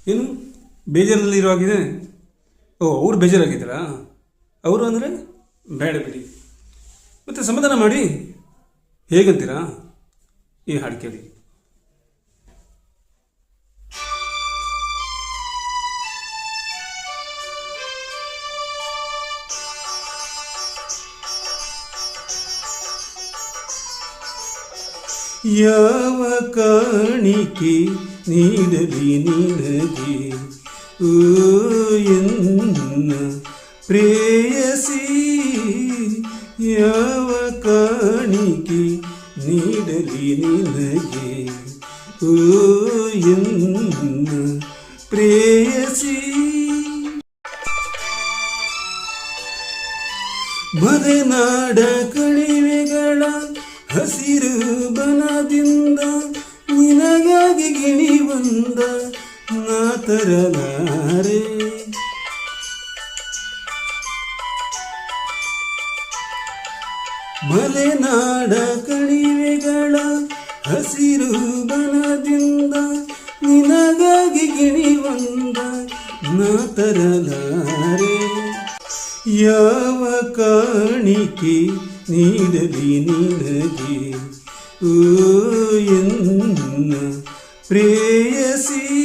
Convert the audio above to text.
ಏನು ಬೇಜಾರಲ್ಲಿರುವಾಗಿದೆ? ಓ, ಅವ್ರು ಬೇಜಾರಾಗಿದ್ದಾರಾ? ಅವರು ಅಂದರೆ ಬೇಡ ಬಿಡಿ, ಮತ್ತು ಸಮಾಧಾನ ಮಾಡಿ. ಹೇಗಂತೀರಾ? ಈ ಹಾಡು ಕೇಳಿ. ಯಾವ ಕಾಣಿಕೆ ನೀಡಲಿ ನಿನಗೆ ಓ ಎನ್ನ ಪ್ರೇಯಸಿ, ಯಾವ ಕಾಣಿಕೆ ನೀಡಲಿ ನಿನಗೆ ಓ ಎನ್ನ ಪ್ರೇಯಸಿ. ಮಲೆನಾಡ ಕಣಿವೆಗಳ ಹಸಿರು ಬನದಿಂದ ನಿನಗಾಗಿ ಗಿಣಿ ಬಂದ ನಾ ತರಲಾರೆ. ಮಲೆನಾಡ ಕಣಿವೆಗಳ ಹಸಿರು ಬನದಿಂದ ನಿನಗಾಗಿ ಗಿಣಿ ಬಂದ ನಾ ತರಲಾರೆ. ಯಾವ ಕಾಣಿಕೆ ನೀಡಲಿ ನಿನಗೆ ಓ ಎನ್ನ ಪ್ರೇಯಸಿ.